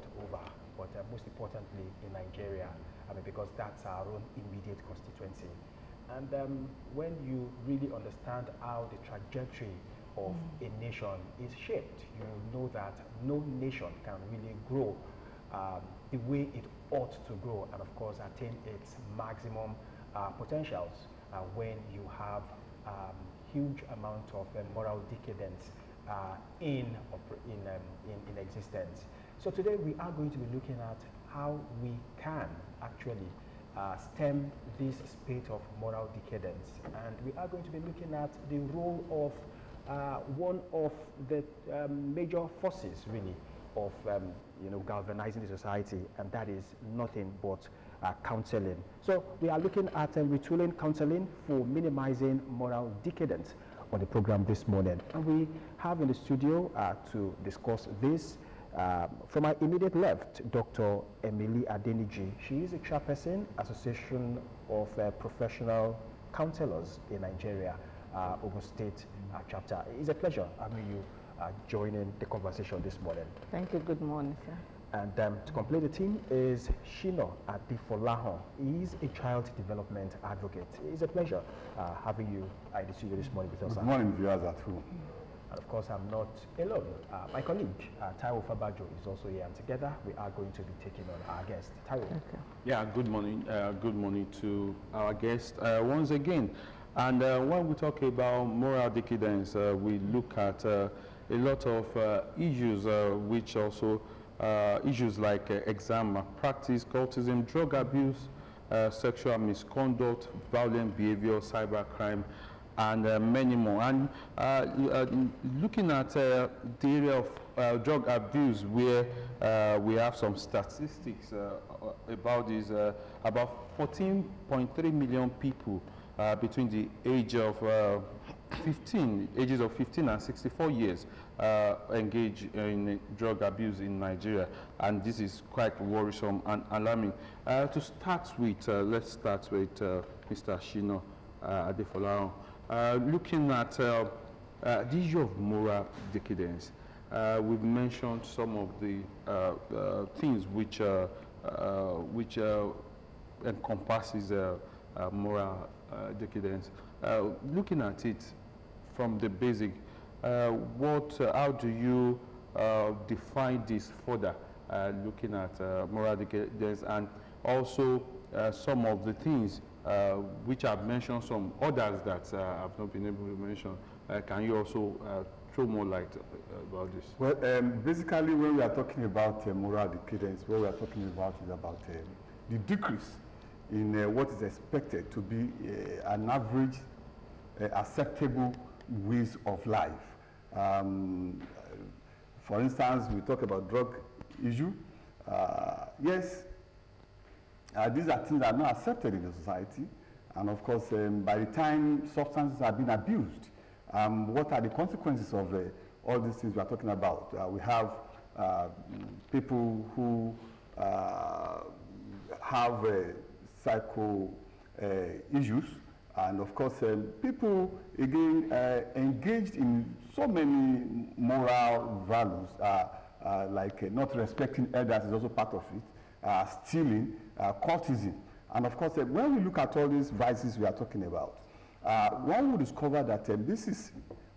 world over, but most importantly in Nigeria, I mean, because that's our own immediate constituency. And when you really understand how the trajectory of a nation is shaped, you know that no nation can really grow the way it ought to grow, and of course attain its maximum potentials when you have huge amount of moral decadence in existence. So today we are going to be looking at how we can actually stem this spate of moral decadence, and we are going to be looking at the role of one of the major forces really of galvanizing the society, and that is nothing but counseling. So we are looking at retooling counseling for minimizing moral decadence on the program this morning, and we have in the studio to discuss this from my immediate left, Dr. Emily ADENIJI. She is a chairperson, Association of Professional Counselors in Nigeria, Ogun State chapter. It's a pleasure having you joining the conversation this morning. Thank you. Good morning, sir. And to complete the team is SINA ADEFOLAHAN. He is a child development advocate. It's a pleasure having you in the studio this morning with us. Good morning, viewers at home. And of course, I'm not alone. My colleague, Taiwo Fabajo, is also here, and together we are going to be taking on our guest. Taiwo. Okay. Yeah, good morning. Good morning to our guest once again. And when we talk about moral decadence, we look at a lot of issues, which also issues like exam malpractice, cultism, drug abuse, sexual misconduct, violent behavior, cybercrime, and many more. And looking at the area of drug abuse, where we have some statistics about this, about 14.3 million people between the ages of 15 and 64 years engage in drug abuse in Nigeria, and this is quite worrisome and alarming. To start with, let's start with Mr. SINA ADEFOLAHAN. Looking at the issue of moral decadence, we've mentioned some of the things which encompasses moral decadence. Looking at it from the basic, how do you define this further? Looking at moral decadence, and also some of the things which I've mentioned, some others that I've not been able to mention. Can you also throw more light about this? Well, basically, when we are talking about moral decadence, what we are talking about is about the decrease in what is expected to be an average acceptable ways of life. For instance, we talk about drug issue. Yes, these are things that are not accepted in the society, and of course, by the time substances have been abused, what are the consequences of all these things we are talking about? We have people who have psycho issues, and of course, people again engaged in so many moral values, like not respecting elders is also part of it, stealing, cultism. And of course, when we look at all these vices we are talking about, one will discover that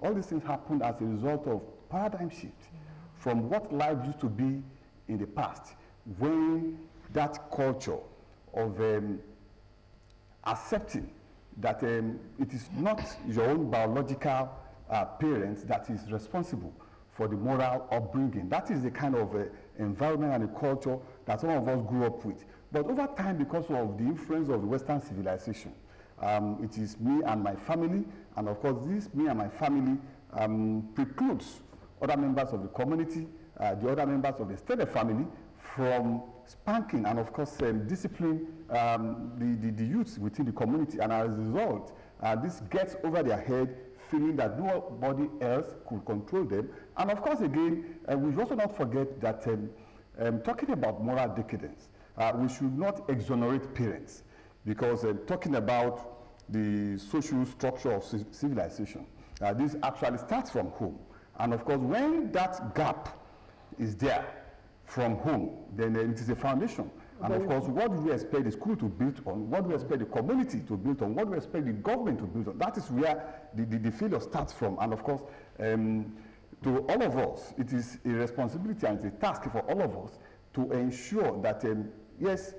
all these things happened as a result of paradigm shift from what life used to be in the past, when that culture of accepting that it is not your own biological parents that is responsible for the moral upbringing. That is the kind of environment and the culture that some of us grew up with. But over time, because of the influence of the Western civilization, it is me and my family, and of course this me and my family precludes other members of the community, the other members of the extended family from spanking and of course discipline the youths within the community, and as a result, this gets over their head, feeling that nobody else could control them. And of course, again, we should also not forget that talking about moral decadence, we should not exonerate parents, because talking about the social structure of civilization, this actually starts from home. And of course, when that gap is there, from home, then it is a foundation. And of course, what do we expect the school to build on? What do we expect the community to build on? What do we expect the government to build on? That is where the failure starts from. And of course, to all of us, it is a responsibility and it's a task for all of us to ensure that, yes,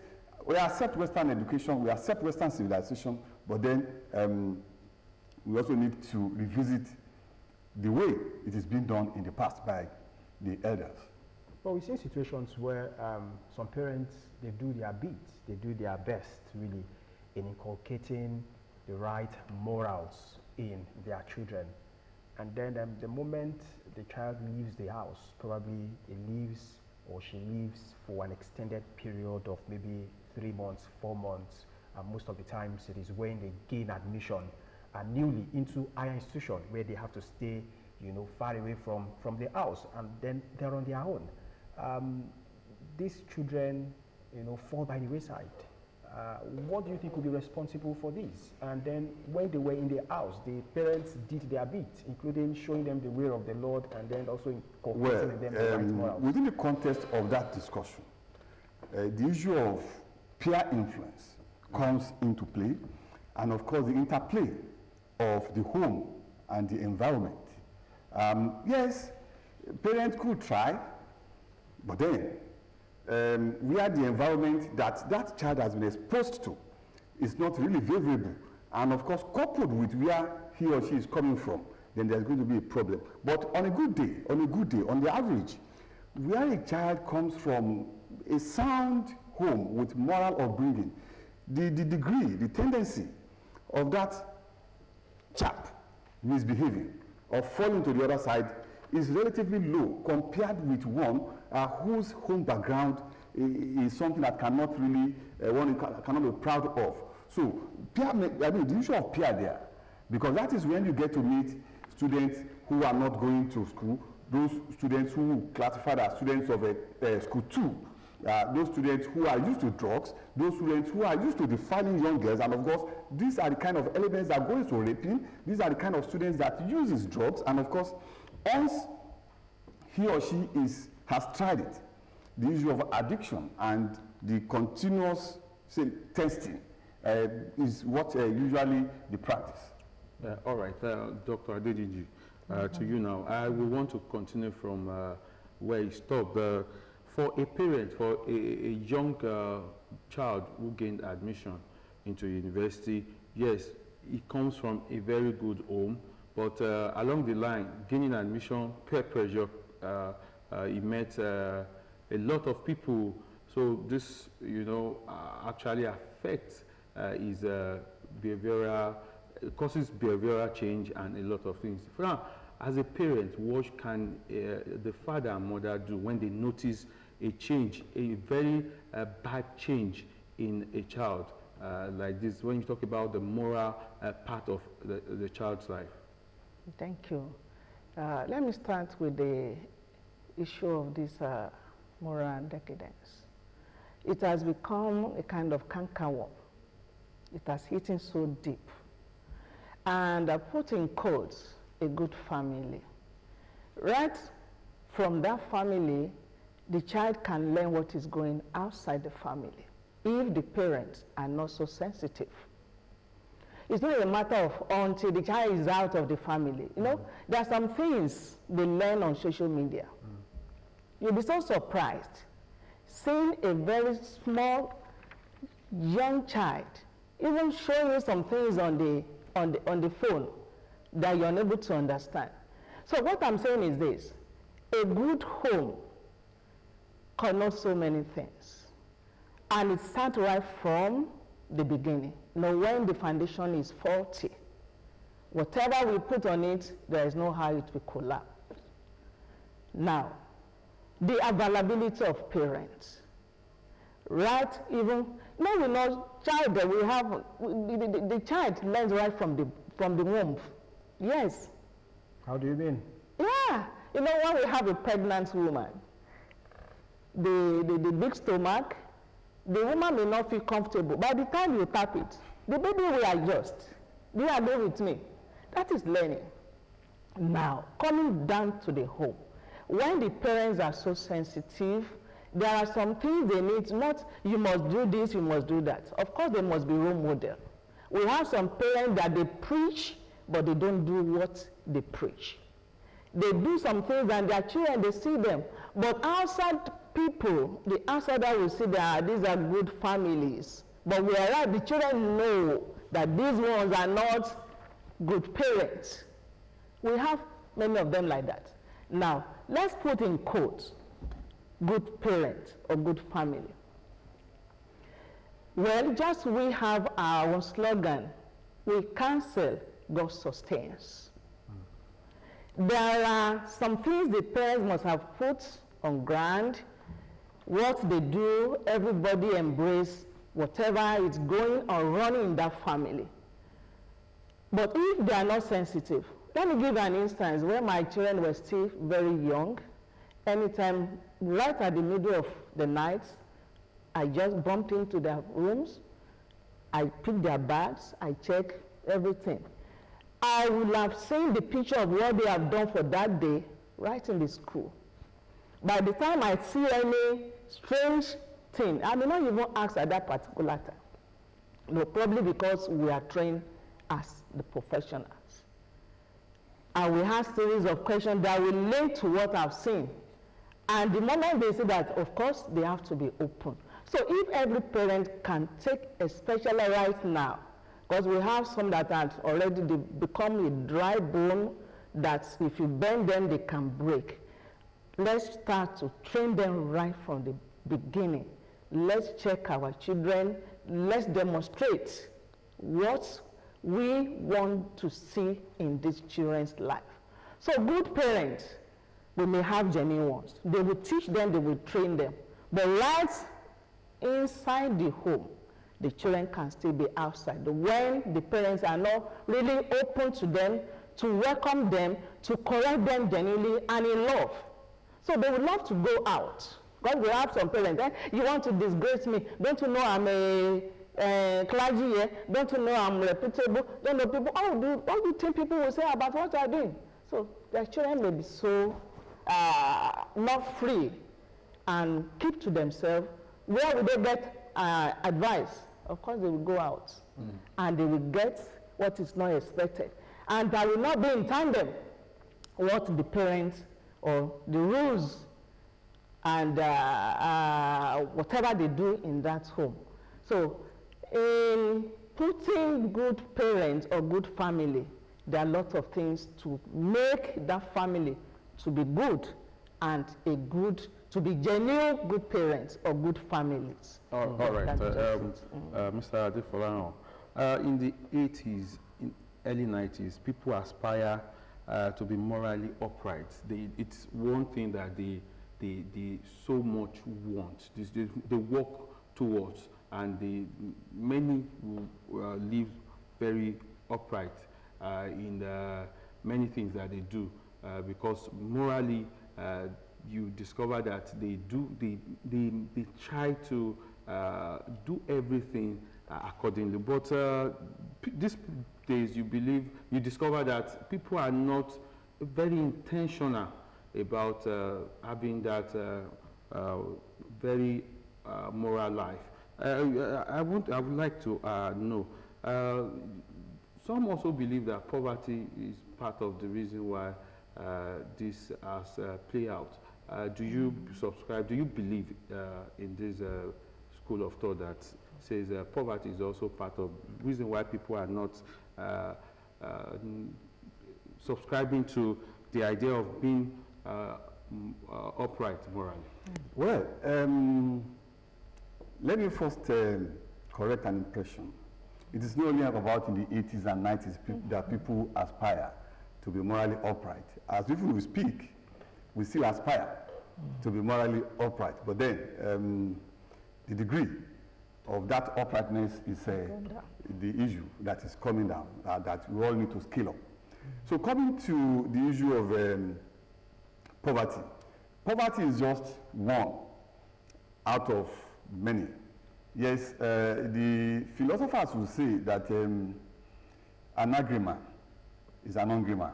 we accept Western education, we accept Western civilization, but then we also need to revisit the way it is being done in the past by the elders. Well, we see situations where some parents, they do their bit, they do their best, really, in inculcating the right morals in their children. And then the moment the child leaves the house, probably he leaves or she leaves for an extended period of maybe 3 months, 4 months, and most of the times it is when they gain admission newly into higher institution where they have to stay, you know, far away from the house, and then they're on their own. These children, you know, fall by the wayside. What do you think would be responsible for this? And then when they were in the house, the parents did their bit, including showing them the way of the Lord and then also inculcating them the right morals. Within the context of that discussion, the issue of peer influence comes into play, and of course the interplay of the home and the environment. Yes, parents could try, but then where the environment that child has been exposed to is not really favorable, and of course coupled with where he or she is coming from, then there's going to be a problem. But on a good day, on the average, where a child comes from a sound home with moral upbringing, the degree, the tendency of that chap misbehaving or falling to the other side is relatively low compared with one whose home background is something that cannot really, one cannot be proud of. So, peer, the issue of peer there, because that is when you get to meet students who are not going to school, those students who classified as students of school 2, those students who are used to drugs, those students who are used to defiling young girls, and of course, these are the kind of elements that go into raping, these are the kind of students that uses drugs, and of course, once he or she has tried it, the issue of addiction and the continuous testing is what usually the practice. All right, Dr. ADENIJI, to you now. I will want to continue from where you stopped. For a parent, for a young child who gained admission into university, yes, it comes from a very good home, but along the line, gaining admission, peer pressure, he met a lot of people. So this, you know, actually affects his behavioral, causes behavioral change and a lot of things. Now, as a parent, what can the father and mother do when they notice a change, a very bad change in a child like this, when you talk about the moral part of the child's life? Thank you. Let me start with the issue of this moral decadence. It has become a kind of cankerworm. It has hit so deep. And I put in quotes, a good family. Right from that family, the child can learn what is going outside the family if the parents are not so sensitive. It's not a matter of until the child is out of the family. You know, there are some things they learn on social media. You'll be so surprised seeing a very small young child even showing you some things on the phone that you're unable to understand. So what I'm saying is this: a good home connotes so many things, and it starts right from the beginning. Now, when the foundation is faulty, whatever we put on it, there is no how it will collapse. Now, the availability of parents, right? Even no, we know child that we have. The child learns right from the womb. Yes. How do you mean? Yeah, you know, when we have a pregnant woman, the big stomach, the woman may not feel comfortable. By the time you tap it, the baby will adjust. Do you agree with me? That is learning. Now, coming down to the home, when the parents are so sensitive, There are some things they need, not you must do this, you must do that. Of course, they must be role model. We have some parents that they preach, but they don't do what they preach. They do some things and their children, they see them. But outside people, the outsider will see that these are good families. But whereas the children know that these ones are not good parents. We have many of them like that. Now, let's put in quotes, good parent or good family. Well, just we have our slogan, we counsel, God sustains. There are some things the parents must have put on ground. What they do, everybody embrace whatever is going or running in that family. But if they are not sensitive, let me give an instance where my children were still very young. Anytime, right at the middle of the night, I just bumped into their rooms, I picked their bags, I checked everything. I would have seen the picture of what they have done for that day right in the school. By the time I see any strange thing, I may not even ask at that particular time. No, probably because we are trained as the professionals. And we have series of questions that will link to what I've seen. And the moment they say that, of course, they have to be open. So if every parent can take, especially right now, because we have some that have already become a dry bone that if you bend them, they can break. Let's start to train them right from the beginning. Let's check our children. Let's demonstrate what we want to see in these children's life. So good parents, we may have genuine ones. They will teach them, they will train them. But right inside the home, the children can still be outside. When the parents are not really open to them, to welcome them, to correct them genuinely and in love. So they would love to go out. Because we have some parents, you want to disgrace me. Don't you know I'm a clergy here? Don't you know I'm reputable? Don't know people, what do you think people will say about what you are doing? So their children may be so not free and keep to themselves. Where will they get advice? Of course, they will go out and they will get what is not expected. And that will not be in tandem what the parents or the rules and whatever they do in that home. So in putting good parents or good family, there are lots of things to make that family to be good and to be genuine good parents or good families. All right, Mr. Adefolahan, in the 80s, in early 90s, people aspire to be morally upright. It's one thing that they so much want. They work towards, and many will live very upright in many things that they do, because morally you discover that they try to do everything accordingly. But these days you discover that people are not very intentional about having that very moral life. I would like to know, some also believe that poverty is part of the reason why this has played out. Do you subscribe, do you believe in this school of thought that says poverty is also part of the reason why people are not subscribing to the idea of being upright morally? Well, let me first correct an impression. It is not only about in the 80s and 90s that people aspire to be morally upright. As even we speak, we still aspire to be morally upright. But then the degree of that uprightness is the issue that is coming down, that we all need to scale up. So coming to the issue of poverty. Poverty is just one out of many. Yes, the philosophers will say that an angry man is an hungry man.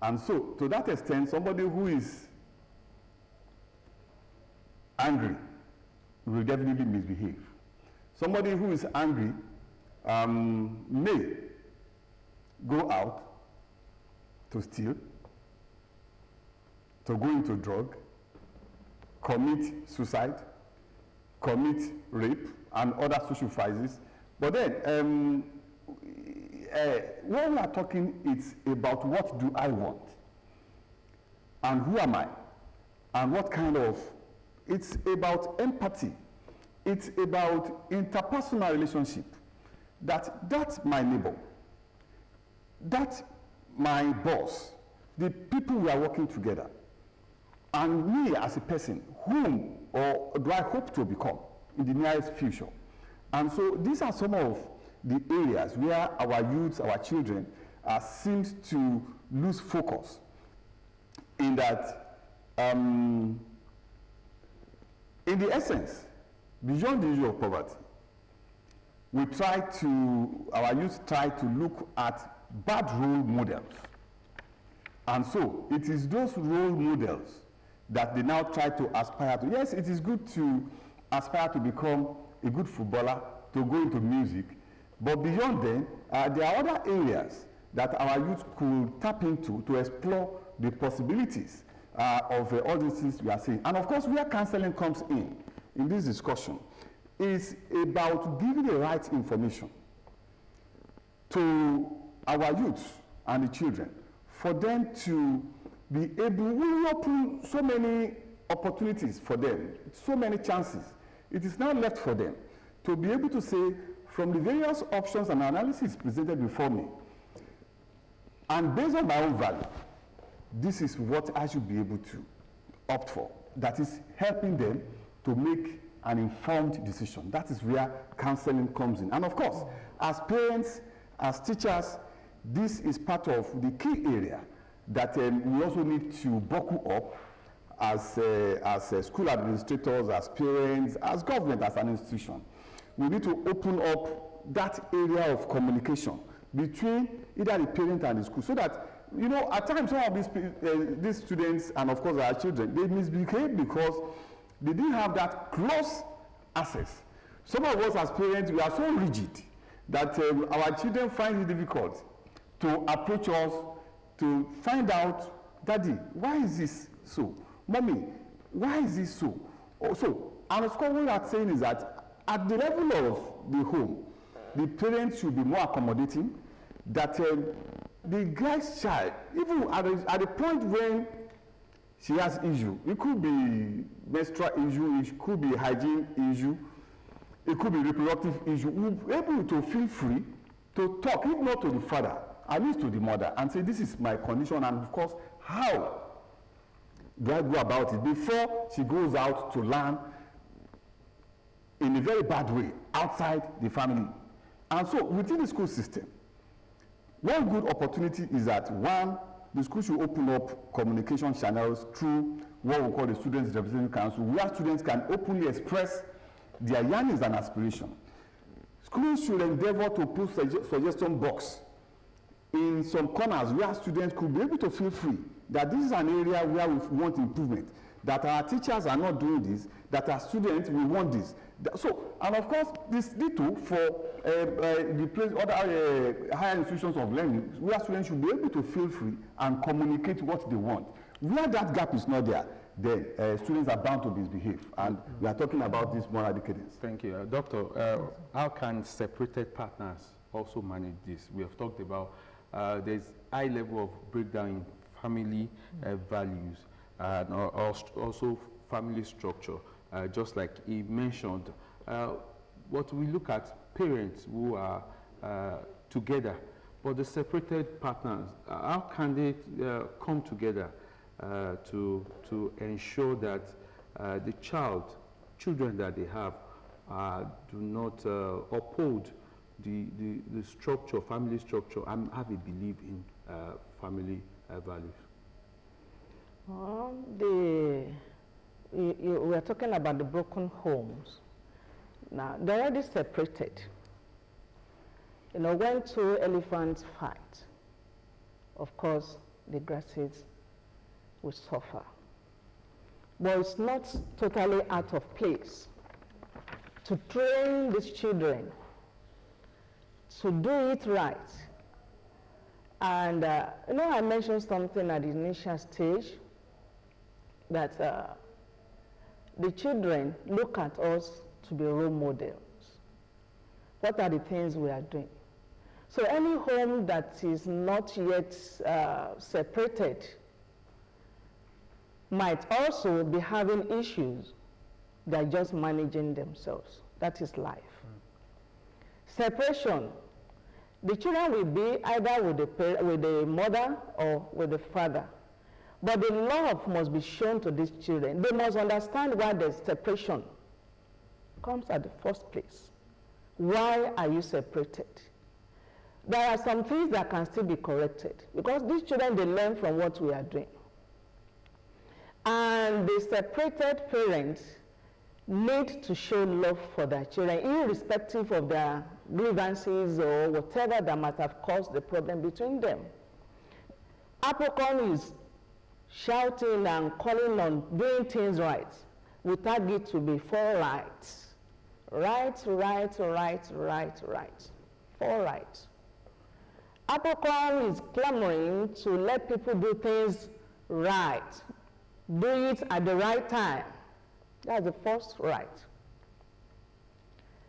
And so, to that extent, somebody who is angry will definitely misbehave. Somebody who is angry may go out to steal, to go into drug, commit suicide, commit rape, and other social vices. But then, when we are talking, it's about what do I want? And who am I? And what kind of, it's about empathy. It's about interpersonal relationship. That's my neighbor. That's my boss. The people we are working together. And me as a person, whom or do I hope to become in the nearest future? And so these are some of the areas where our youths, our children, seems to lose focus. In that, in the essence, beyond the issue of poverty, our youth try to look at bad role models. And so it is those role models that they now try to aspire to. Yes, it is good to aspire to become a good footballer, to go into music, but beyond them, there are other areas that our youth could tap into to explore the possibilities of all these things we are seeing. And of course, where counseling comes in this discussion, is about giving the right information to our youth and the children for them to be able, we open so many opportunities for them, so many chances. It is now left for them to be able to say, from the various options and analysis presented before me, and based on my own value, this is what I should be able to opt for. That is helping them to make an informed decision. That is where counseling comes in. And of course, as parents, as teachers, this is part of the key area that we also need to buckle up as school administrators, as parents, as government, as an institution. We need to open up that area of communication between either the parent and the school, so that, you know, at times some of these students and of course our children, they misbehave because they didn't have that close access. Some of us as parents, we are so rigid that our children find it difficult to approach us to find out, Daddy, why is this so? Mommy, why is this so? So, and of course what we are saying is that at the level of the home, the parents should be more accommodating, that the guy's child, even at the point when she has issue, it could be menstrual issue, it could be hygiene issue, it could be reproductive issue, we'll be able to feel free to talk, if not to the father, at least to the mother, and say, this is my condition, and of course, how do I go about it before she goes out to learn in a very bad way outside the family. And so within the school system, one good opportunity is that, one, the school should open up communication channels through what we call the Students' Representative Council, where students can openly express their yearnings and aspirations. Schools should endeavor to put suggestion box in some corners where students could be able to feel free that this is an area where we want improvement, that our teachers are not doing this, that our students, we want this. So, and of course, this need to for the place, other higher institutions of learning, where students should be able to feel free and communicate what they want. Where that gap is not there, then students are bound to misbehave. And we are talking about this moral decadence. Thank you. Doctor, how can separated partners also manage this? We have talked about there's high level of breakdown in family values and also family structure. Just like he mentioned, what we look at parents who are together, but the separated partners, how can they come together to ensure that the children that they have do not uphold the structure, family structure, and have a belief in family values? We are talking about the broken homes. Now, they're already separated. You know, when two elephants fight, of course, the grasses will suffer. but it's not totally out of place to train these children to do it right. And you know, I mentioned something at the initial stage that the children look at us to be role models. What are the things we are doing? So any home that is not yet separated might also be having issues. They're just managing themselves. That is life. Separation. The children will be either with the mother or with the father. But the love must be shown to these children. They must understand why the separation comes at the first place. Why are you separated? There are some things that can still be corrected because these children, they learn from what we are doing. And the separated parents need to show love for their children, irrespective of their grievances or whatever that might have caused the problem between them. APROCON is shouting and calling on doing things right. We target to be for right. Right. For right. APROCON is clamoring to let people do things right. Do it at the right time. That's the first right.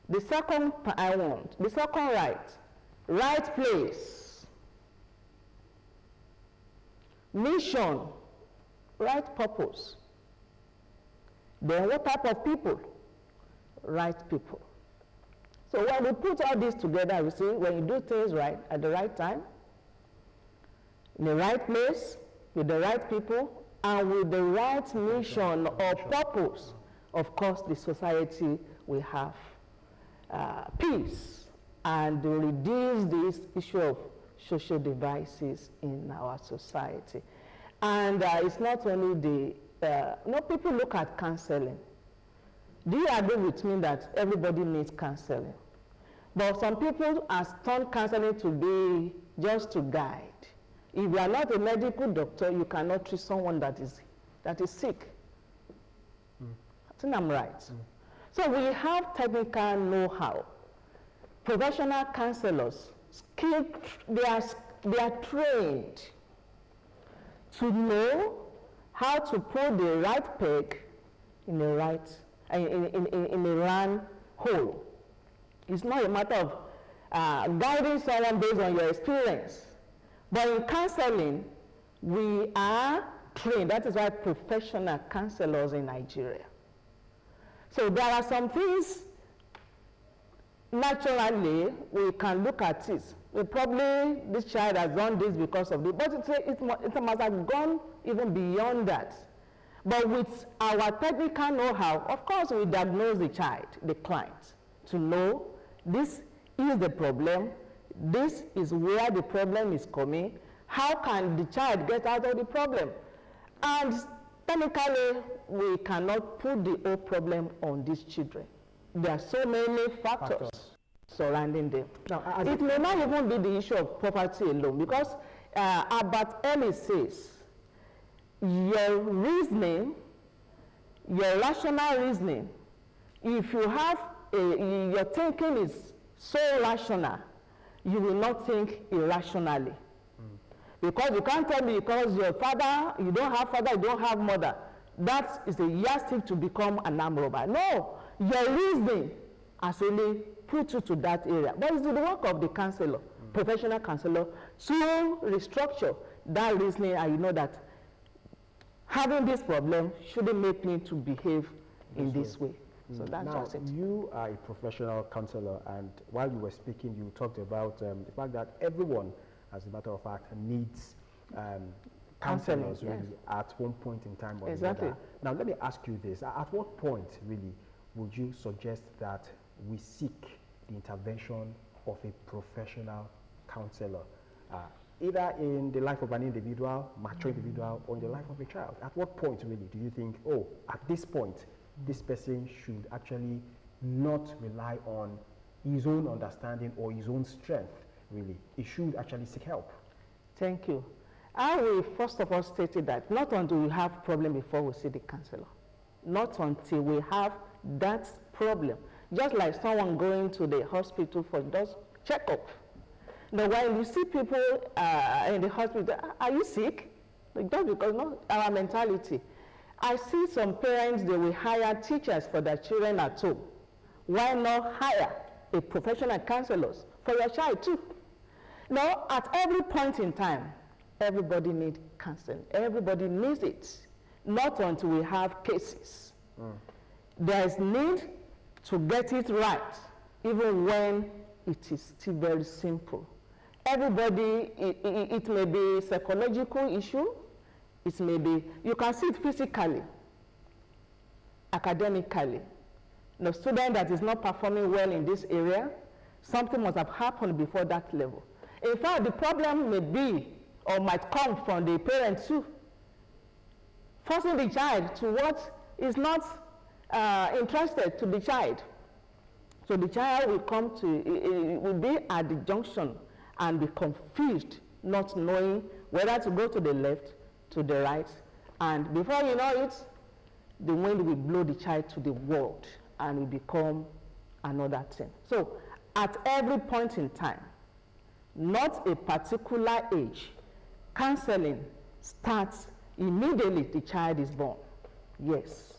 The second right place. Mission, right purpose. Then what type of people? Right people. So when we put all this together, we see when you do things right at the right time, in the right place, with the right people, and with the right mission or purpose, of course, the society will have peace and reduce this issue of social devices in our society. And it's not only people look at counseling. Do you agree with me that everybody needs counseling? But some people have turned counseling to be just to guide. If you are not a medical doctor, you cannot treat someone that is sick. I think I'm right. So we have technical know-how. Professional counselors, skilled, they are trained to know how to put the right peg in the right, in the round hole. It's not a matter of guiding someone based on your experience. But in counseling, we are trained. That is why professional counselors in Nigeria. So there are some things, naturally, we can look at it. This child has done this because of this, but it must have gone even beyond that. But with our technical know-how, of course, we diagnose the child, the client, to know this is the problem, this is where the problem is coming, how can the child get out of the problem? And technically, we cannot put the whole problem on these children. There are so many factors surrounding them. Now, it may not even be the issue of poverty alone, because Albert Ellis says, your reasoning, your rational reasoning, if you have your thinking is so rational, you will not think irrationally. Because you can't tell me because your father, you don't have mother, that is a yardstick to become an armed robber. No, your reasoning has really put you to that area. But it's the work of the counselor, professional counselor, to restructure that reasoning, and you know that having this problem shouldn't make me to behave in this way. So that's just it. You are a professional counselor, and while you were speaking, you talked about the fact that everyone, as a matter of fact, needs counselors really at one point in time or the other. Now, let me ask you this. At what point, really, would you suggest that we seek the intervention of a professional counselor, either in the life of an individual, mature individual, or in the life of a child? At what point, really, do you think, oh, at this point, this person should actually not rely on his own understanding or his own strength, really? He should actually seek help. Thank you. I will first of all state that not until we have problem before we see the counselor. Not until we have that problem. Just like someone going to the hospital for just checkup. Now, when you see people in the hospital, are you sick? Just because, no, our mentality. I see some parents, they will hire teachers for their children at home. Why not hire a professional counselor for your child too? Now, at every point in time, everybody needs counseling. Everybody needs it. Not until we have cases. There is need to get it right, even when it is still very simple. Everybody, it may be a psychological issue, it may be, you can see it physically, academically. The student that is not performing well in this area, something must have happened before that level. In fact, the problem may be, or might come from the parents too, forcing the child to what is not interested to the child. So the child will come to, it will be at the junction and be confused, not knowing whether to go to the left, to the right, and before you know it, the wind will blow the child to the world and will become another thing. So at every point in time, not a particular age, counseling starts immediately the child is born. Yes,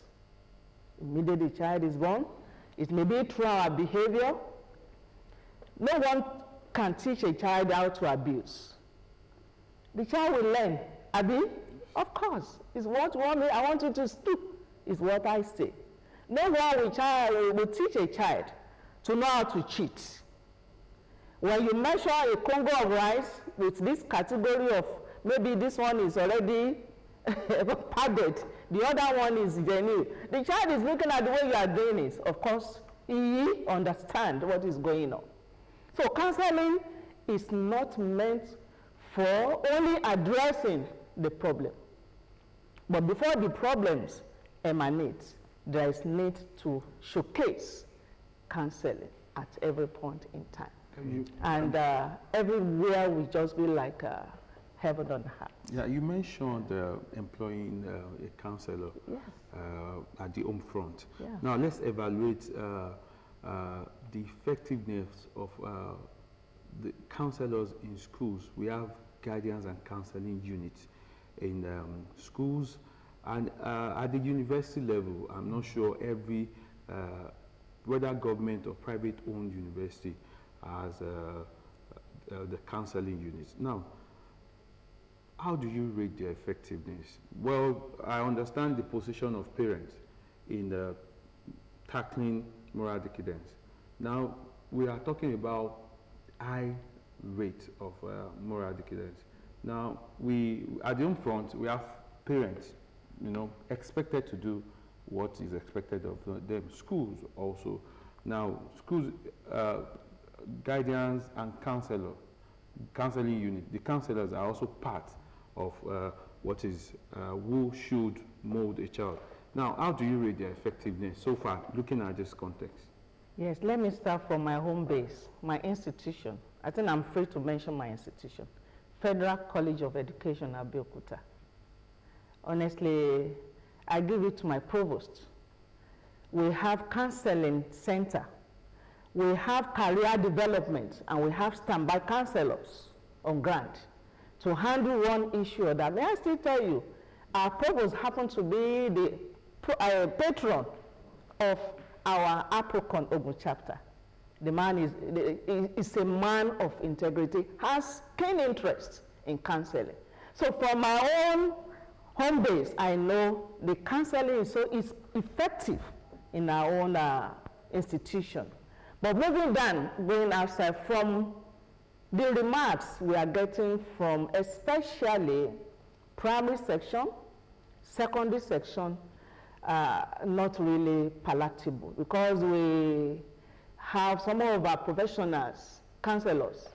immediately the child is born. It may be through our behavior. No one can teach a child how to abuse. The child will learn. Abi? Of course. It's what I want you to do, is what I say. No one will teach a child to know how to cheat. When you measure a Congo of rice with this category of, maybe this one is already padded, the other one is genuine. The child is looking at the way you are doing it. Of course, he understands what is going on. So counseling is not meant for only addressing the problem. But before the problems emanate, there is need to showcase counseling at every point in time. And everywhere will just be like heaven on earth. Yeah, you mentioned employing a counselor at the home front. Yeah. Now let's evaluate the effectiveness of the counselors in schools. We have guidance and counseling units in schools, and at the university level, I'm not sure every, whether government or private owned university has the counseling units. Now, how do you rate their effectiveness? Well, I understand the position of parents in tackling moral decadence. Now, we are talking about high rate of moral decadence. Now, at the home front, we have parents, expected to do what is expected of them. Schools also. Now, schools, guidance and counseling unit, the counselors are also part of what is, who should mold a child. Now, how do you rate their effectiveness so far, looking at this context? Yes, let me start from my home base, my institution. I think I'm free to mention my institution, Federal College of Education, Abeokuta. Honestly, I give it to my provost. We have counseling center. We have career development, and we have standby counselors on ground to handle one issue or that. May I still tell you, our provost happens to be the patron of our APROCON OGUN chapter. The man is a man of integrity, has keen interest in counseling. So from my own home base, I know the counseling is effective in our own institution. But moving down, going outside, from the remarks we are getting from especially primary section, secondary section, not really palatable, because we have some of our professionals, counselors,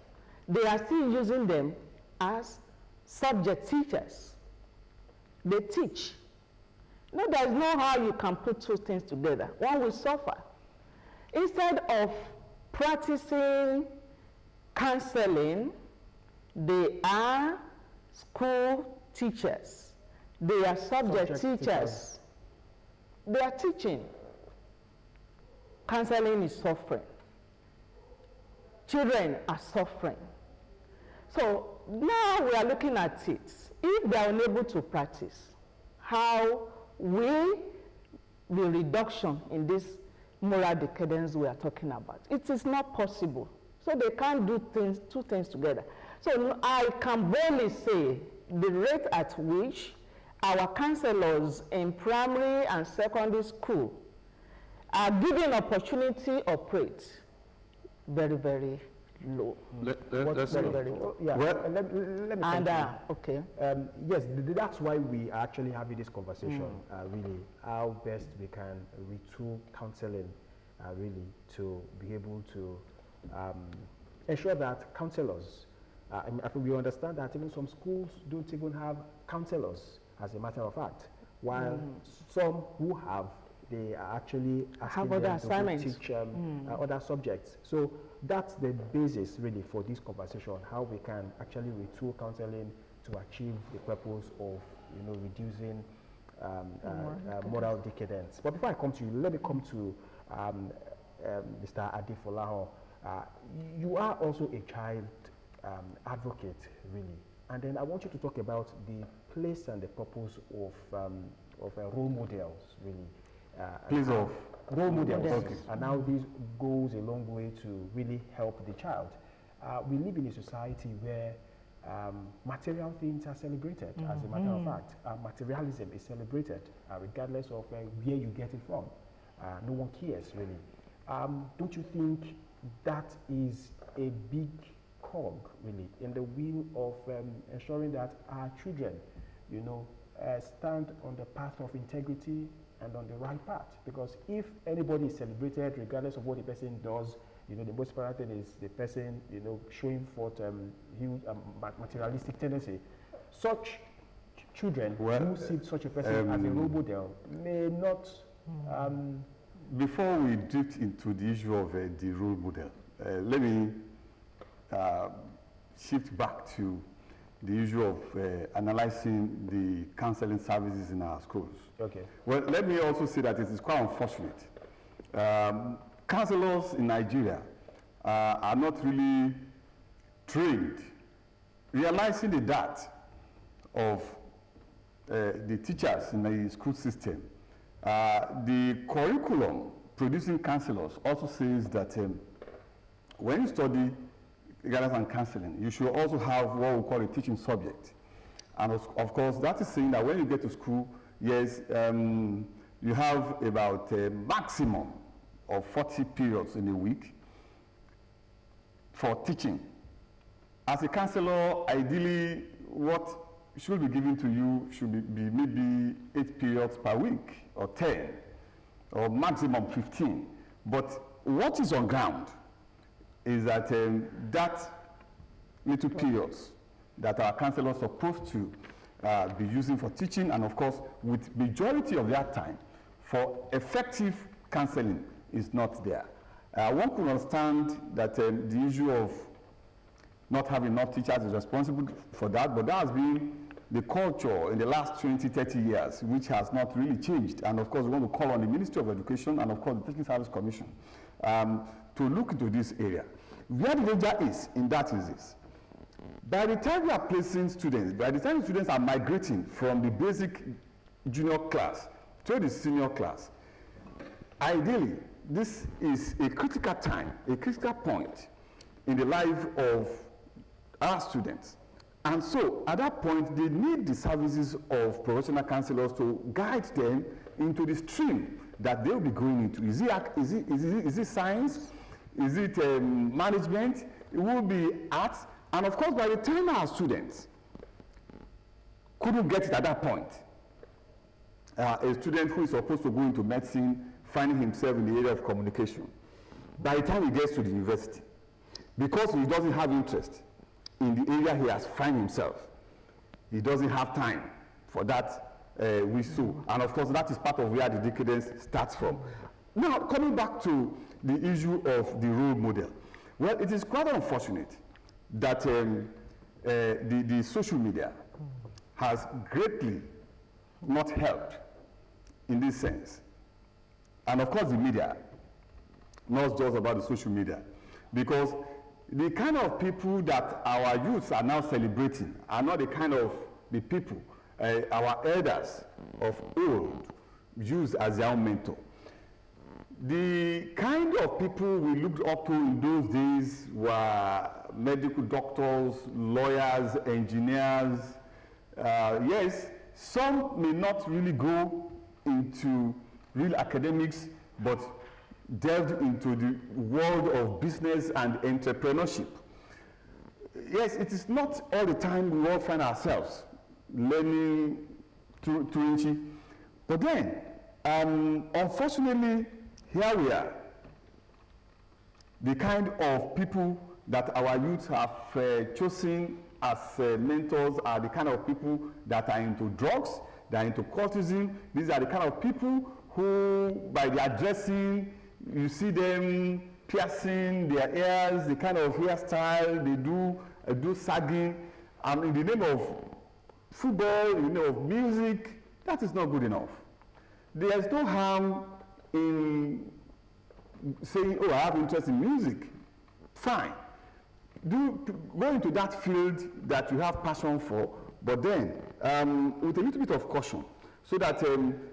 they are still using them as subject teachers. They teach. No, there's no how you can put two things together. One will suffer. Instead of practicing counseling, they are school teachers, they are subject teachers. They are teaching. Counseling is suffering. Children are suffering. So now we are looking at it. If they are unable to practice, how will the reduction in this moral decadence we are talking about? It is not possible. So they can't do two things together. So I can boldly say the rate at which our counselors in primary and secondary school are given opportunity to operate very, very low. Very low. Yeah. Well, let me okay. Yes, that's why we are actually having this conversation, really, how best we can retool counseling, really, to be able to ensure that counselors, I think we understand that even some schools don't even have counselors, as a matter of fact, while some who have, they are actually have other assignments to teach other subjects. So that's the basis really for this conversation, how we can actually retool counseling to achieve the purpose of reducing moral decadence. But before I come to you, let me come to Mr. ADEFOLAHAN. You are also a child advocate, really, and then I want you to talk about the place and the purpose of role models, really. Role models, okay. And now this goes a long way to really help the child. We live in a society where material things are celebrated, as a matter of fact. Materialism is celebrated, regardless of where you get it from. No one cares, really. Don't you think that is a big cog, really, in the wheel of ensuring that our children, stand on the path of integrity and on the right path? Because if anybody is celebrated, regardless of what the person does, the most important thing is the person, showing forth huge materialistic tendency. Such children who see such a person as a role model may not. Before we drift into the issue of the role model, let me shift back to the issue of analyzing the counseling services in our schools. Okay. Well, let me also say that it is quite unfortunate. Counselors in Nigeria are not really trained, realizing the depth of the teachers in the school system. The curriculum producing counselors also says that when you study guidance and counseling, you should also have what we call a teaching subject. And of course, that is saying that when you get to school, yes, you have about a maximum of 40 periods in a week for teaching. As a counselor, ideally, what should be given to you should be maybe 8 periods per week, or 10, or maximum 15. But what is on ground is that that little periods that our counselors are supposed to be using for teaching, and of course, with majority of their time for effective counseling, is not there. One could understand that the issue of not having enough teachers is responsible for that, but that has been the culture in the last 20, 30 years, which has not really changed. And of course, we want to call on the Ministry of Education and of course the Teaching Service Commission to look into this area. Where the danger is in that is this. By the time we are placing students, by the time students are migrating from the basic junior class to the senior class, ideally, this is a critical time, a critical point in the life of our students. And so, at that point, they need the services of professional counselors to guide them into the stream that they'll be going into. Is it science? Is it management? It will be arts. And of course, by the time our students couldn't get it at that point, a student who is supposed to go into medicine, finding himself in the area of communication, by the time he gets to the university, because he doesn't have interest in the area he has found himself, he doesn't have time for that whistle. And of course, that is part of where the decadence starts from. Now, coming back to the issue of the role model. Well, it is quite unfortunate that the social media has greatly not helped in this sense. And of course the media, not just about the social media, because the kind of people that our youths are now celebrating are not the kind of the people our elders of old used as their own mentor. The kind of people we looked up to in those days were medical doctors, lawyers, engineers. Yes, some may not really go into real academics, but delved into the world of business and entrepreneurship. Yes, it is not all the time we all find ourselves learning Turinchi, but then, unfortunately, here we are. The kind of people that our youth have chosen as mentors are the kind of people that are into drugs, they are into cultism. These are the kind of people who, by their dressing, you see them piercing their ears, the kind of hairstyle they do sagging, and in the name of football, in the name of music. That is not good enough. There is no harm in saying, oh, I have interest in music. Fine. Go into that field that you have passion for, but then with a little bit of caution, so that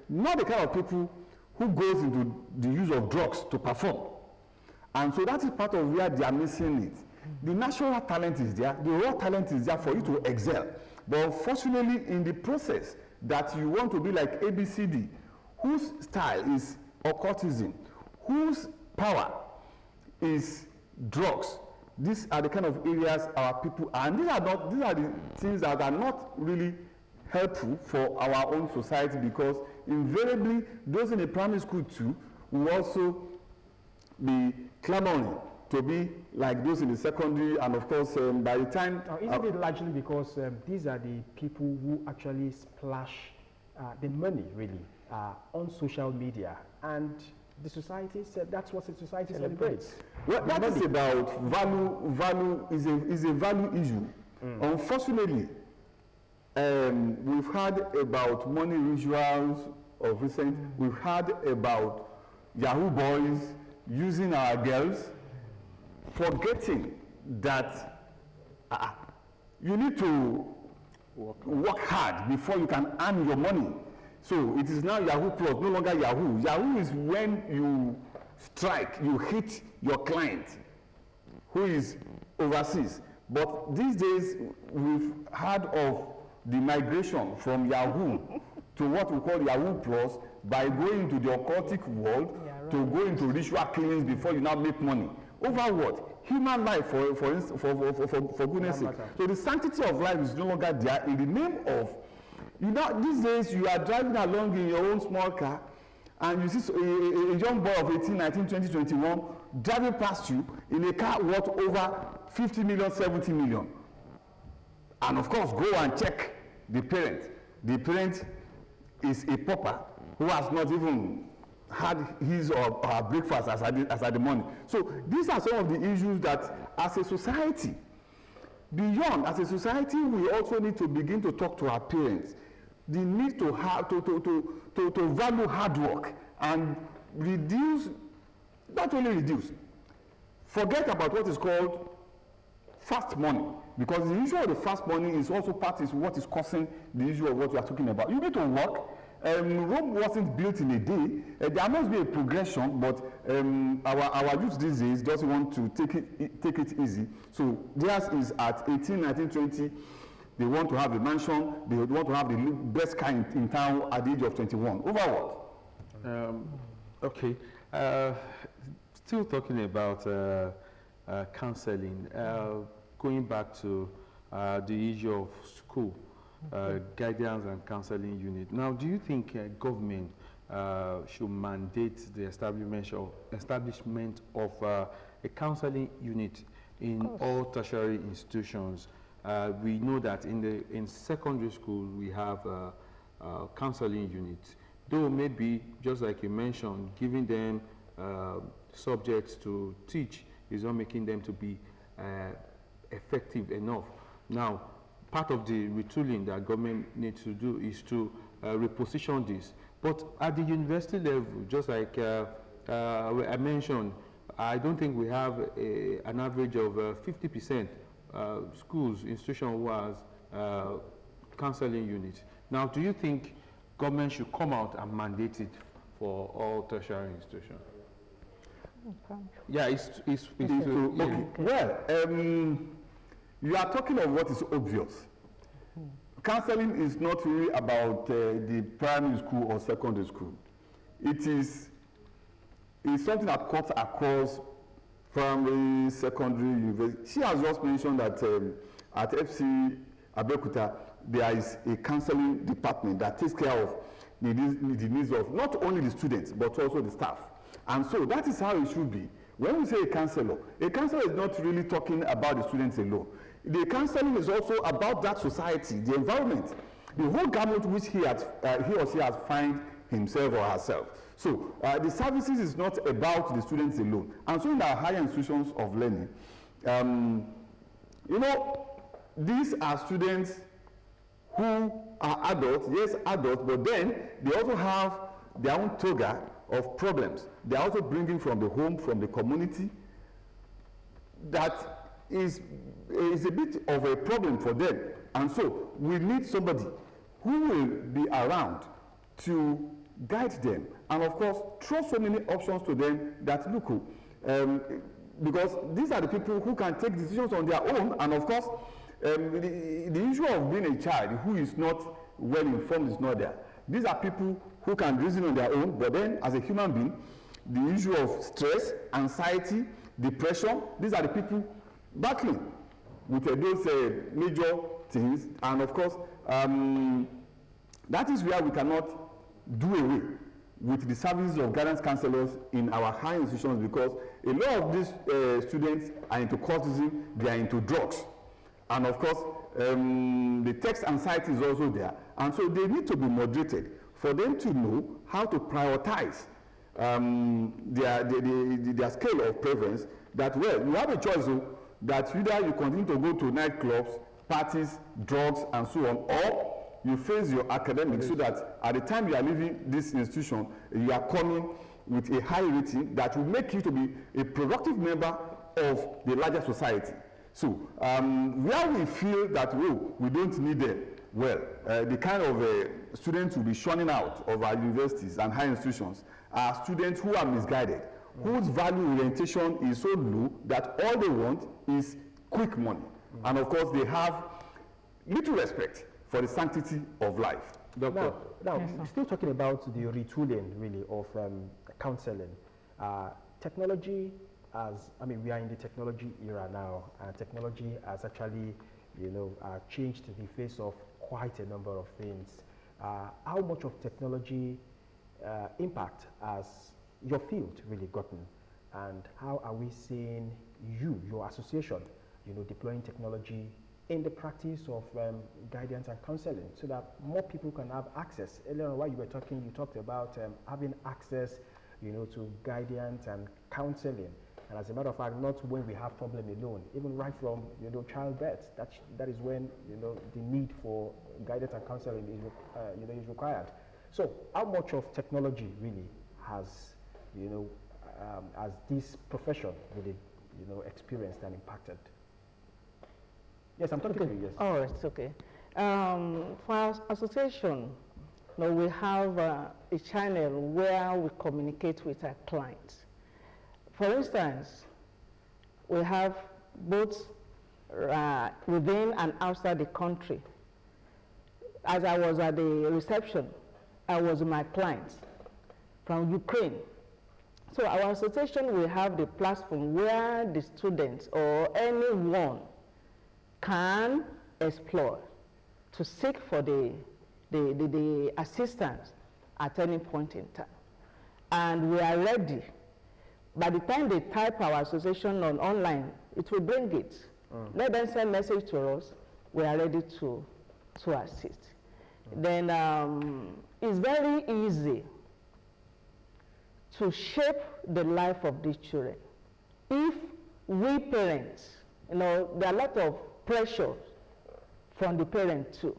not the kind of people who goes into the use of drugs to perform. And so that is part of where they are missing it. The natural talent is there, the raw talent is there for you to excel. But unfortunately, in the process that you want to be like ABCD, whose style is occultism, whose power is drugs, these are the kind of areas our people are, and these are the things that are not really helpful for our own society, because invariably those in the primary school too will also be clamoring to be like those in the secondary, and of course by the time... Isn't it largely because these are the people who actually splash the money really on social media, and the society said that's what the society celebrates. Well, that is about value is a value issue. Unfortunately, we've heard about money rituals of recent. We've heard about Yahoo boys using our girls, forgetting that you need to work hard before you can earn your money. So it is now Yahoo Plus, no longer Yahoo. Yahoo is when you strike, you hit your client who is overseas. But these days, we've heard of the migration from Yahoo to what we call Yahoo Plus by going into the occultic world to go into ritual killings before you now make money. Over what? Human life, for goodness sake. So the sanctity of life is no longer there in the name of, these days you are driving along in your own small car and you see a young boy of 18, 19, 20, 21 driving past you in a car worth over 50 million, 70 million. And of course, go and check the parent. The parent is a pauper who has not even had his or her breakfast as at the morning. So these are some of the issues that as a society, beyond, as a society, we also need to begin to talk to our parents. The need to have to value hard work and reduce, not only reduce, forget about what is called fast money, because the issue of the fast money is also part is what is causing the issue of what we are talking about. You need to work. Rome wasn't built in a day. There must be a progression, but our youth these days doesn't want to take it easy. So theirs is at 18, 19, 20. They want to have a mansion. They want to have the best car in town at the age of 21. Over what? Okay. Still talking about counseling. Going back to the issue of school. Guidance and counseling unit. Now, do you think government should mandate the establishment of a counseling unit in all tertiary institutions? We know that in secondary school we have counseling units. Though maybe, just like you mentioned, giving them subjects to teach is not making them to be effective enough. Now, part of the retooling that government needs to do is to reposition this. But at the university level, just like I mentioned, I don't think we have an average of 50% schools, institutions who has counseling units. Now, do you think government should come out and mandate it for all tertiary institutions? Okay. Yeah, it's Okay. Well, you are talking of what is obvious. Counseling is not really about the primary school or secondary school. It's something that cuts across primary, secondary, university. She has just mentioned that at FC Abeokuta, there is a counseling department that takes care of the needs of not only the students, but also the staff. And so that is how it should be. When we say a counselor is not really talking about the students alone. The counseling is also about that society, the environment, the whole gamut which he or she has find himself or herself. So the services is not about the students alone. And so in our higher institutions of learning, you know, these are students who are adults, yes, adults, but then they also have their own toga of problems. They are also bringing from the home, from the community, that is a bit of a problem for them. And so we need somebody who will be around to guide them. And of course, throw so many options to them that look, because these are the people who can take decisions on their own. And of course, the issue of being a child who is not well informed is not there. These are people who can reason on their own, but then as a human being, the issue of stress, anxiety, depression, these are the people battling with those major things. And of course, that is where we cannot do away with the services of guidance counselors in our high institutions, because a lot of these students are into cultism, they are into drugs. And of course, the text anxiety is also there. And so they need to be moderated for them to know how to prioritize their scale of preference. That, well, you have a choice that either you continue to go to nightclubs, parties, drugs, and so on, or you face your academics, so that at the time you are leaving this institution, you are coming with a high rating that will make you to be a productive member of the larger society. So where we feel that, oh, we don't need them, well, the kind of students will be shunning out of our universities and high institutions are students who are misguided, whose value orientation is so low that all they want is quick money. And of course, they have little respect for the sanctity of life. Now still talking about the retooling, really, of counseling. Technology, we are in the technology era now, and technology has actually, changed the face of quite a number of things. How much of technology impact has your field really gotten, and how are we seeing your association, deploying technology in the practice of guidance and counseling, so that more people can have access? Earlier on, while you were talking, you talked about having access, to guidance and counseling. And as a matter of fact, not when we have problem alone, even right from childbirth. That is when the need for guidance and counseling is is required. So, how much of technology really has this profession really experienced and impacted? Yes, I'm talking to you. Yes. Oh, it's okay. For our association, we have a channel where we communicate with our clients. For instance, we have both within and outside the country. As I was at the reception, I was with my clients from Ukraine. So our association will have the platform where the students or anyone can explore to seek for the assistance at any point in time. And we are ready. By the time they type our association online, it will bring it. Let them send message to us. We are ready to assist. Then it's very easy to shape the life of these children. If we parents, there are a lot of pressure from the parent too.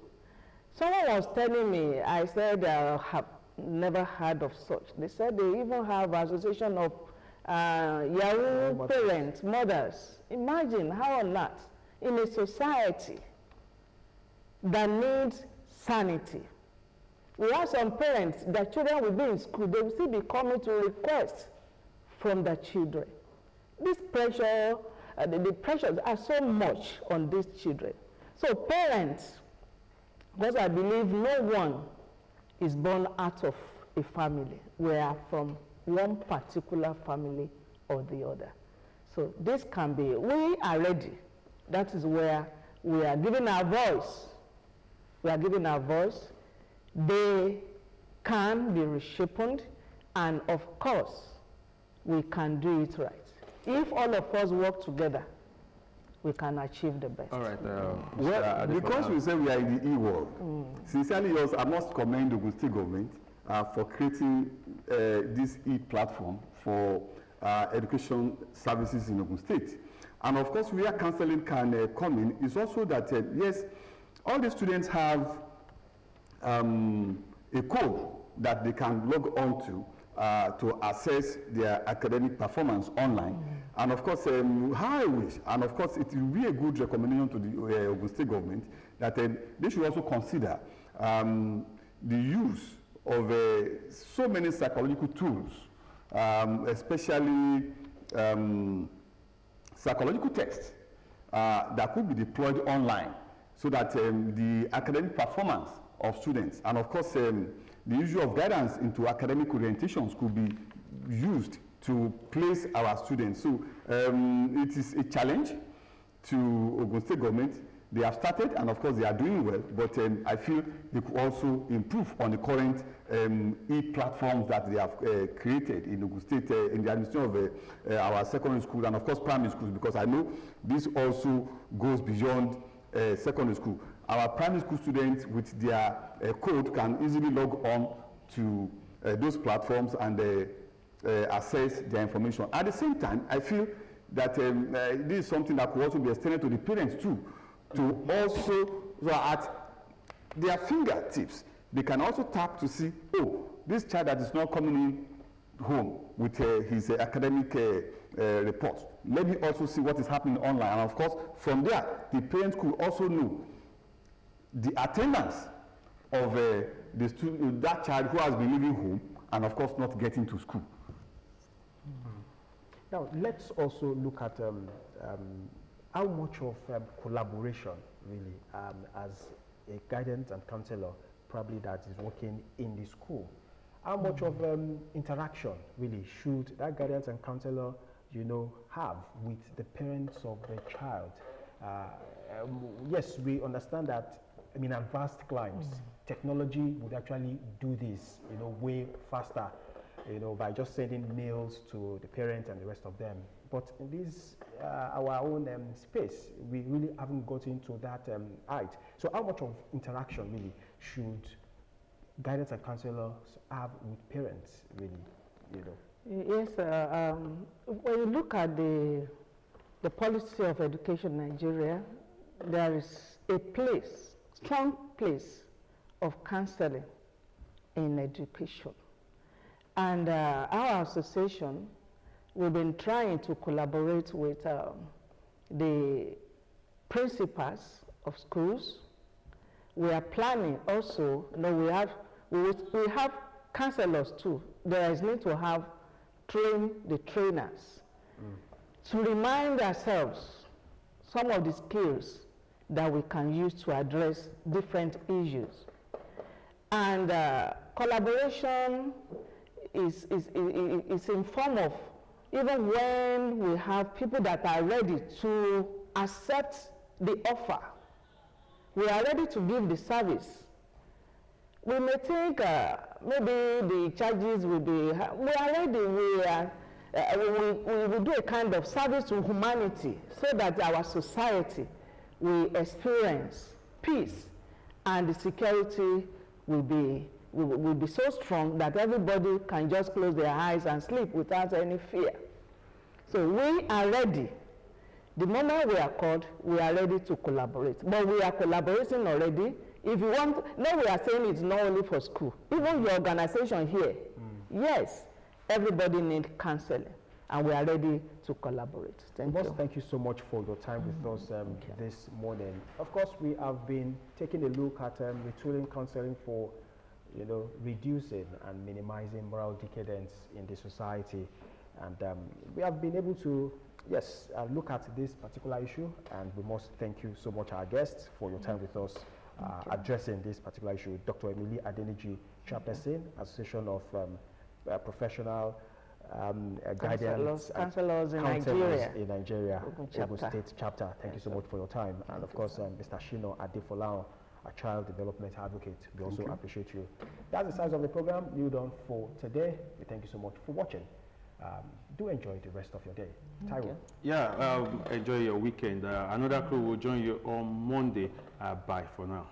Someone was telling me, I said I have never heard of such. They said they even have association of Yahoo parents, mothers. Imagine how on earth, in a society that needs sanity. We have some parents, their children will be in school, they will still be coming to request from their children. This pressure, the pressures are so much on these children. So parents, because I believe no one is born out of a family. We are from one particular family or the other. So this can be, we are ready. That is where we are giving our voice. We are giving our voice. They can be reshaped, and of course, we can do it right. If all of us work together, we can achieve the best. All right. Well, because we say we are in the e-world, sincerely yours, I must commend the Ogun State government for creating this e-platform for education services in Ogun State. And of course, where counseling can come in is also that, yes, all the students have a code that they can log on to assess their academic performance online. And of course, how I wish, and of course, it will be a good recommendation to the Ogun State government that they should also consider the use of so many psychological tools, especially psychological tests that could be deployed online so that the academic performance of students, and of course the issue of guidance into academic orientations could be used to place our students. So it is a challenge to Ogun State government. They have started, and of course they are doing well, but I feel they could also improve on the current e-platforms that they have created in Ogun State, in the administration of our secondary school and of course primary schools, because I know this also goes beyond secondary school. Our primary school students with their code can easily log on to those platforms and assess their information. At the same time, I feel that this is something that could also be extended to the parents too, to also, so at their fingertips, they can also tap to see, oh, this child that is not coming in home with his academic report. Let me also see what is happening online. And of course, from there, the parents could also know the attendance of the student, that child who has been leaving home and of course not getting to school. Now, let's also look at how much of collaboration, really, as a guidance and counselor, probably that is working in the school. How much of interaction, really, should that guidance and counselor, you know, have with the parents of the child? Yes, we understand that, I mean, advanced climes, technology would actually do this, you know, way faster, you know, by just sending mails to the parents and the rest of them. But in this, our own space, we really haven't gotten to that height. So how much of interaction, really, should guidance and counselors have with parents, really, you know? Yes, when you look at the policy of education in Nigeria, there is a place, strong place of counseling in education. And our association, we've been trying to collaborate with the principals of schools. We are planning also, you know, we have counselors too. There is need to have train the trainers to remind ourselves some of the skills that we can use to address different issues. And collaboration is in form of, even when we have people that are ready to accept the offer, we are ready to give the service. We may think maybe the charges will be, we are ready, we will do a kind of service to humanity so that our society will experience peace and the security will be so strong that everybody can just close their eyes and sleep without any fear. So we are ready. The moment we are called, we are ready to collaborate. But we are collaborating already. If you want, now we are saying it's not only for school. Even your organization here, yes, everybody needs counseling, and we are ready to collaborate. Thank you. Thank you so much for your time with us this morning. Of course, we have been taking a look at retooling counseling for, reducing and minimizing moral decadence in the society. And we have been able to, yes, look at this particular issue, and we must thank you so much, our guests, for your time with us, addressing this particular issue. Dr. Emily ADENIJI, Chairperson, Association of Professional Guidance Counselors in Nigeria, Ogun State Chapter. Thank you so much for your time. And of course, Mr. Shino ADEFOLAHAN, a child development advocate. We also appreciate you. That's the size of the program. You're done for today. We thank you so much for watching. Do enjoy the rest of your day. Taiwo. Yeah, enjoy your weekend. Another crew will join you on Monday. Bye for now.